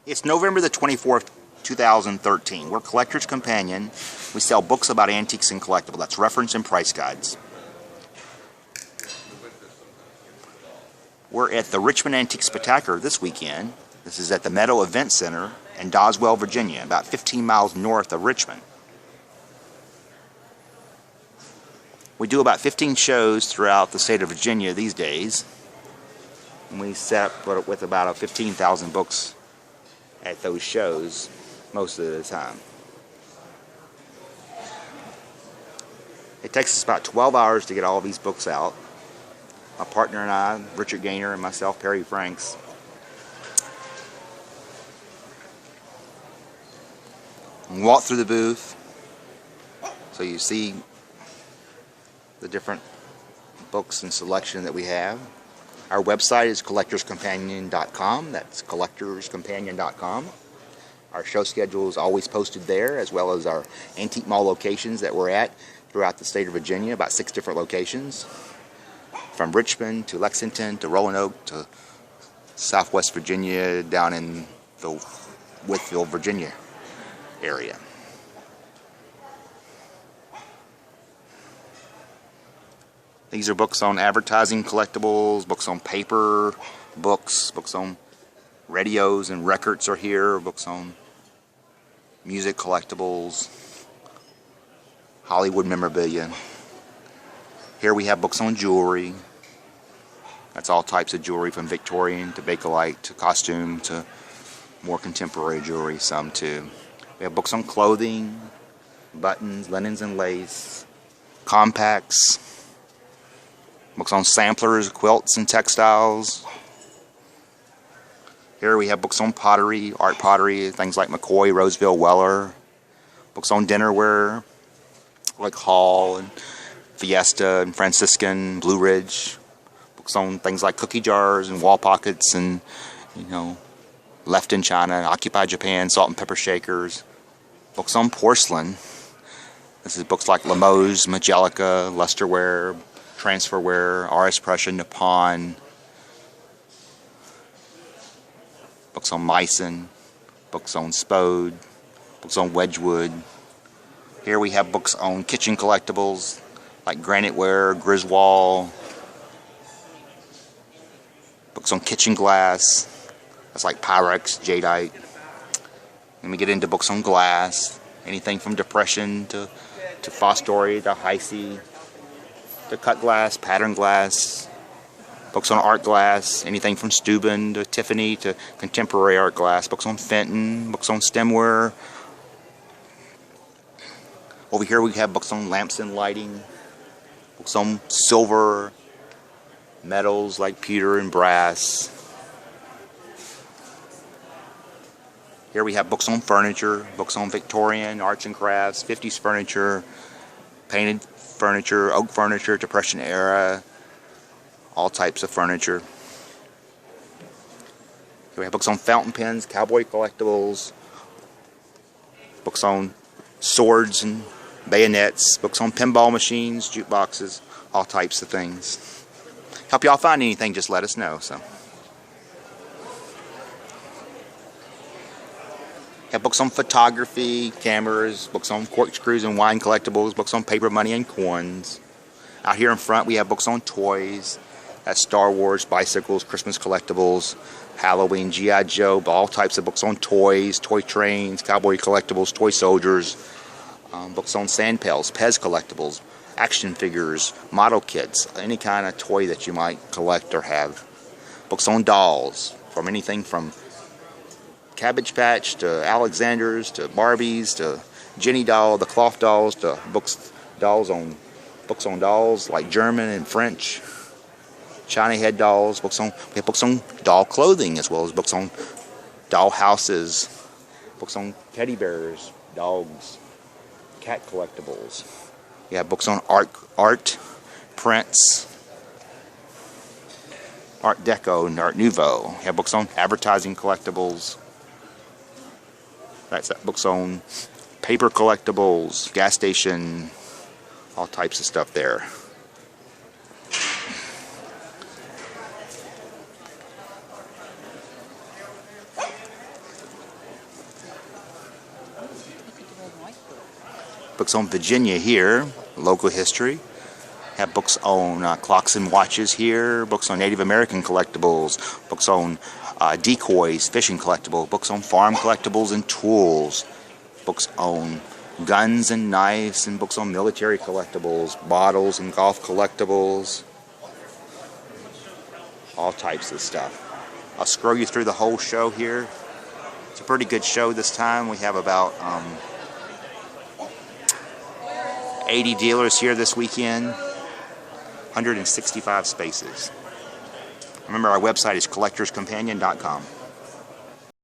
It's November the 24th, 2013. We're Collector's Companion. We sell books about antiques and collectibles. That's reference and price guides. We're at the Richmond Antique Spectacular this weekend. This is at the Meadow Event Center in Doswell, Virginia, about 15 miles north of Richmond. We do about 15 shows throughout the state of Virginia these days. And we set up with about 15,000 books at those shows most of the time. It takes us about 12 hours to get all these books out. My partner and I, Richard Gaynor, and myself, Perry Franks. And walk through the booth so you see the different books and selection that we have. Our website is collectorscompanion.com. That's collectorscompanion.com. Our show schedule is always posted there, as well as our antique mall locations that we're at throughout the state of Virginia, about 6 different locations. From Richmond to Lexington to Roanoke to Southwest Virginia down in the Whitfield, Virginia area. These are books on advertising collectibles, books on paper, books on radios and records are here, books on music collectibles, Hollywood memorabilia. Here we have books on jewelry. That's all types of jewelry, from Victorian to Bakelite to costume to more contemporary jewelry, some too. We have books on clothing, buttons, linens and lace, compacts, books on samplers, quilts and textiles. Here we have books on pottery, art pottery, things like McCoy, Roseville, Weller. Books on dinnerware, like Hall and Fiesta and Franciscan, Blue Ridge. Books on things like cookie jars and wall pockets and, Left in China, Occupy Japan, salt and pepper shakers. Books on porcelain. This is books like Limoges, Majelica, Lusterware, Transferware, R.S. Prussia, Nippon. Books on Meissen, books on Spode, books on Wedgwood. Here we have books on kitchen collectibles like Graniteware, Griswold. Books on kitchen glass. That's like Pyrex, Jadeite. Then we get into books on glass. Anything from Depression to Fostoria to Heisey to cut glass, pattern glass. Books on art glass. Anything from Steuben to Tiffany to contemporary art glass. Books on Fenton. Books on stemware. Over here we have books on lamps and lighting. Books on silver, metals like pewter and brass. Here we have books on furniture, books on Victorian, arts and crafts, 50s furniture, painted furniture, oak furniture, Depression era, all types of furniture. Here we have books on fountain pens, cowboy collectibles, books on swords and bayonets, books on pinball machines, jukeboxes, all types of things. Help y'all find anything, just let us know. So, have books on photography, cameras, books on corkscrews and wine collectibles, books on paper money and coins. Out here in front we have books on toys. That's Star Wars, bicycles, Christmas collectibles, Halloween, G.I. Joe, all types of books on toys, toy trains, cowboy collectibles, toy soldiers. Books on sand pails, Pez collectibles, action figures, model kits, any kind of toy that you might collect or have. Books on dolls, from anything from Cabbage Patch to Alexander's to Barbies to Jenny doll, the cloth dolls, to books on dolls like German and French, China head dolls. We have books on doll clothing, as well as books on doll houses, books on teddy bears, dogs, cat collectibles. You have books on art, prints, Art Deco and Art Nouveau. You have books on advertising collectibles. That's books on paper collectibles, gas station, all types of stuff there. Books on Virginia here, local history. Have books on clocks and watches here, books on Native American collectibles, books on decoys, fishing collectibles, books on farm collectibles and tools, books on guns and knives, and books on military collectibles, bottles and golf collectibles, all types of stuff. I'll scroll you through the whole show here. It's a pretty good show this time. We have about 80 dealers here this weekend, 165 spaces. Remember, our website is collectorscompanion.com.